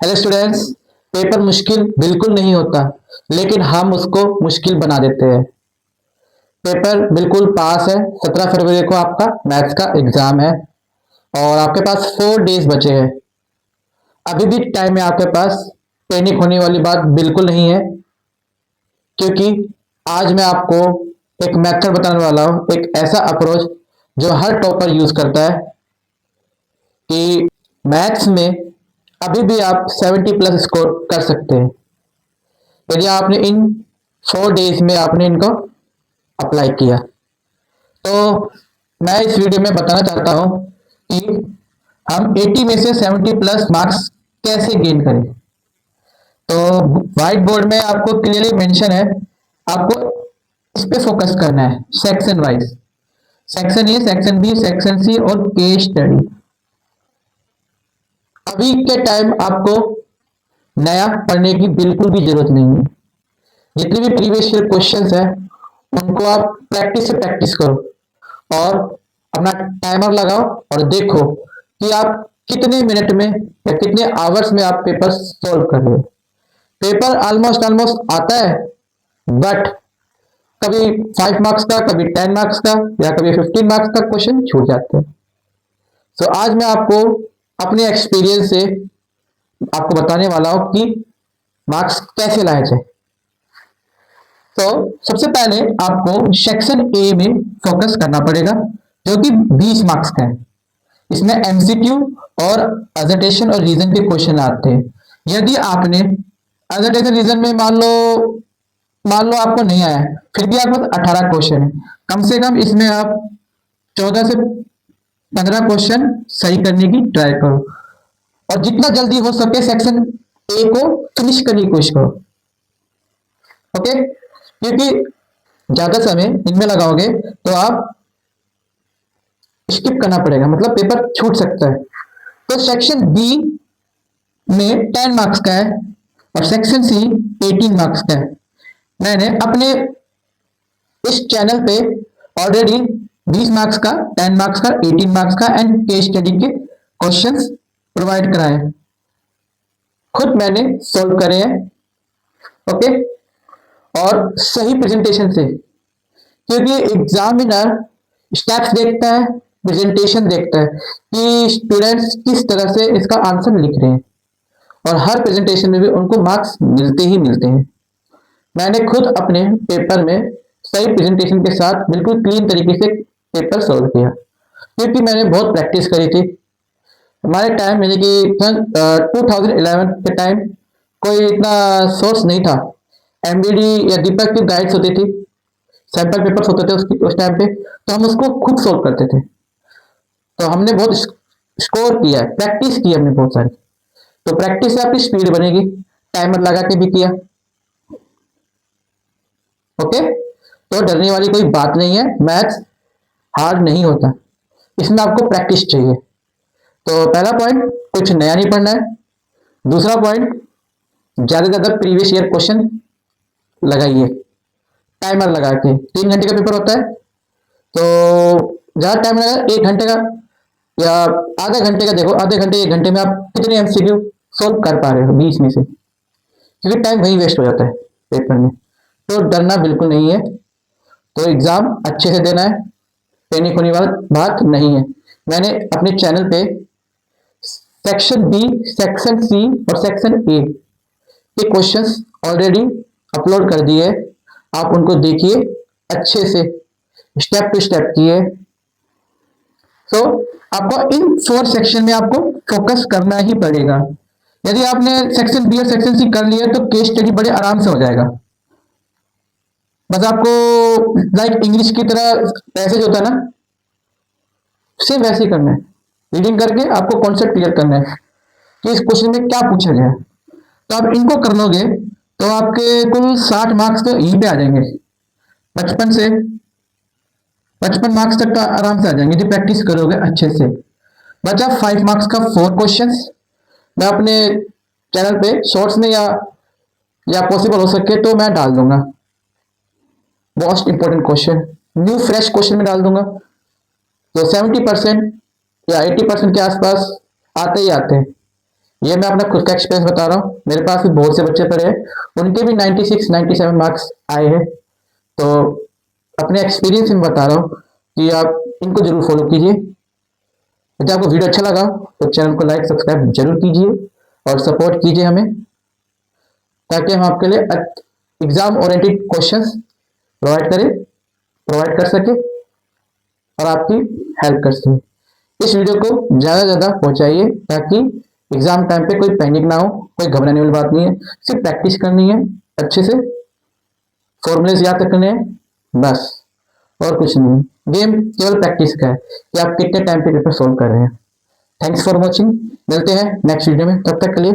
Hello students. Paper मुश्किल बिल्कुल नहीं होता, लेकिन हम उसको मुश्किल बना देते हैं। पेपर बिल्कुल पास है। 17 फरवरी को आपका मैथ्स का एग्जाम है और आपके पास 4 डेज बचे हैं। अभी भी टाइम है आपके पास। पैनिक होने वाली बात बिल्कुल नहीं है, क्योंकि आज मैं आपको एक मेथड बताने वाला हूँ, एक ऐसा अप्रोच जो हर टॉपर यूज करता है कि मैथ्स में अभी भी आप 70+ स्कोर कर सकते हैं यदि आपने इन 4 डेज में आपने इनको अप्लाई किया। तो मैं इस वीडियो में बताना चाहता हूं कि हम 80 में से 70+ मार्क्स कैसे गेन करें। तो व्हाइट बोर्ड में आपको क्लियरली मेंशन है, आपको इस पे फोकस करना है section wise. Section A, section B, section C और केस स्टडी। अभी के टाइम आपको नया पढ़ने की बिल्कुल भी जरूरत नहीं है। जितने भी प्रीवियस ईयर क्वेश्चंस है उनको आप प्रैक्टिस से प्रैक्टिस करो और अपना टाइमर लगाओ और देखो कि आप कितने मिनट में या कितने आवर्स में आप पेपर सॉल्व कर रहे हो। पेपर ऑलमोस्ट ऑलमोस्ट आता है, बट कभी 5 मार्क्स का, कभी 10 मार्क्स का या कभी 15 मार्क्स का क्वेश्चन छूट जाते हैं। तो आज मैं आपको अपने एक्सपीरियंस से आपको बताने वाला हूं कि मार्क्स कैसे लाए जाए। तो सबसे पहले आपको सेक्शन ए में फोकस करना पड़ेगा, जो कि 20 मार्क्स का है। इसमें एमसीक्यू और अजर्टेशन और रीजन के क्वेश्चन आते हैं। यदि आपने अजर्टेशन रीजन में मान लो आपको नहीं आया, फिर भी आपके पास 18 क्वेश्चन है, कम से कम इसमें आप 14 से 15 क्वेश्चन सही करने की ट्राई करो और जितना जल्दी हो सके सेक्शन ए को फिनिश करने की कोशिश करो। ओके, क्योंकि ज्यादा समय इनमें लगाओगे तो आप स्किप करना पड़ेगा, मतलब पेपर छूट सकता है। तो सेक्शन बी में 10 मार्क्स का है और सेक्शन सी 18 मार्क्स का है। मैंने अपने इस चैनल पे ऑलरेडी 20 मार्क्स का, 10 मार्क्स का, 18 मार्क्स का एंड केस स्टडी के क्वेश्चंस प्रोवाइड कराए हैं, खुद मैंने सोल्व करे हैं। ओके, और सही प्रेजेंटेशन से, क्योंकि एग्जामिनर स्टेप्स देखता है, प्रेजेंटेशन देखता है कि स्टूडेंट्स किस तरह से इसका आंसर लिख रहे हैं, और हर प्रेजेंटेशन में भी उनको मार्क्स मिलते ही मिलते हैं। मैंने खुद अपने पेपर में सही प्रेजेंटेशन के साथ बिल्कुल क्लीन तरीके से पेपर सॉल्व किया, क्योंकि मैंने बहुत प्रैक्टिस करी थी। हमारे टाइम यानी कि 2011 के टाइम कोई इतना सोर्स नहीं था। एमबीडी या दीपक की गाइड्स होती थी, सैंपल पेपर्स होते थे उस टाइम पे, तो हम उसको खुद सोल्व करते थे। तो हमने बहुत स्कोर किया है, प्रैक्टिस की हमने बहुत सारी। तो प्रैक्टिस से आपकी स्पीड बनेगी, टाइमर लगा के भी किया। ओके, तो डरने वाली कोई बात नहीं है, मैथ्स हार्ड नहीं होता, इसमें आपको प्रैक्टिस चाहिए। तो पहला पॉइंट, कुछ नया नहीं पढ़ना है। दूसरा पॉइंट, ज्यादा से ज्यादा प्रीवियस ईयर क्वेश्चन लगाइए टाइमर लगा के। 3 घंटे का पेपर होता है, तो ज्यादा टाइम लगा 1 घंटे का या आधे घंटे का देखो, आधे घंटे 1 घंटे में आप कितने एमसीक्यू सोल्व कर पा रहे हो 20 में से, क्योंकि टाइम वहीं वेस्ट हो जाता है पेपर में। तो डरना बिल्कुल नहीं है, तो एग्जाम अच्छे से देना है, पैनिक होने वाली बात नहीं है। मैंने अपने चैनल पे सेक्शन बी, सेक्शन सी और सेक्शन ए के क्वेश्चंस ऑलरेडी अपलोड कर दिए, आप उनको देखिए अच्छे से, स्टेप टू स्टेप किए। तो आपको इन 4 सेक्शन में आपको फोकस करना ही पड़ेगा। यदि आपने सेक्शन बी और सेक्शन सी कर लिया तो केस स्टडी बड़े आराम से हो जाएगा। बस आपको लाइक इंग्लिश की तरह पैसेज होता है ना, सेम वैसे ही करना है। रीडिंग करके आपको कॉन्सेप्ट क्लियर करना है कि इस क्वेश्चन में क्या पूछा गया है। तो आप इनको कर लोगे तो आपके कुल 60 मार्क्स तो यहीं पे आ जाएंगे। 55 से 55 मार्क्स तक तो आराम से आ जाएंगे यदि प्रैक्टिस करोगे अच्छे से। बचा 5 मार्क्स का 4 क्वेश्चंस, मैं अपने चैनल पे शॉर्ट्स में या पॉसिबल हो सके तो मैं डाल दूंगा। Most important question new fresh question में डाल दूंगा, तो 70% या 80% के आसपास आते ही आते हैं। ये मैं अपना खुद का एक्सपीरियंस बता रहा हूँ, मेरे पास भी बहुत से बच्चे पढ़े हैं, उनके भी 96 97 मार्क्स आए हैं। तो अपने एक्सपीरियंस में बता रहा हूँ कि आप इनको जरूर फॉलो कीजिए। यदि आपको वीडियो अच्छा लगा तो चैनल को लाइक सब्सक्राइब जरूर कीजिए और सपोर्ट कीजिए हमें, ताकि हम आपके लिए एग्जाम ओरिएंटेड क्वेश्चंस प्रोवाइड कर सके और आपकी हेल्प कर सके। इस वीडियो को ज़्यादा से ज़्यादा पहुंचाइए, ताकि एग्जाम टाइम पे कोई पैनिक ना हो, कोई घबराने वाली बात नहीं है। सिर्फ प्रैक्टिस करनी है, अच्छे से फॉर्मूलेस याद रखने हैं बस, और कुछ नहीं। गेम केवल प्रैक्टिस का है कि आप कितने टाइम पे पेपर सोल्व कर रहे हैं। थैंक्स फॉर वॉचिंग, मिलते हैं नेक्स्ट वीडियो में, तब तक के लिए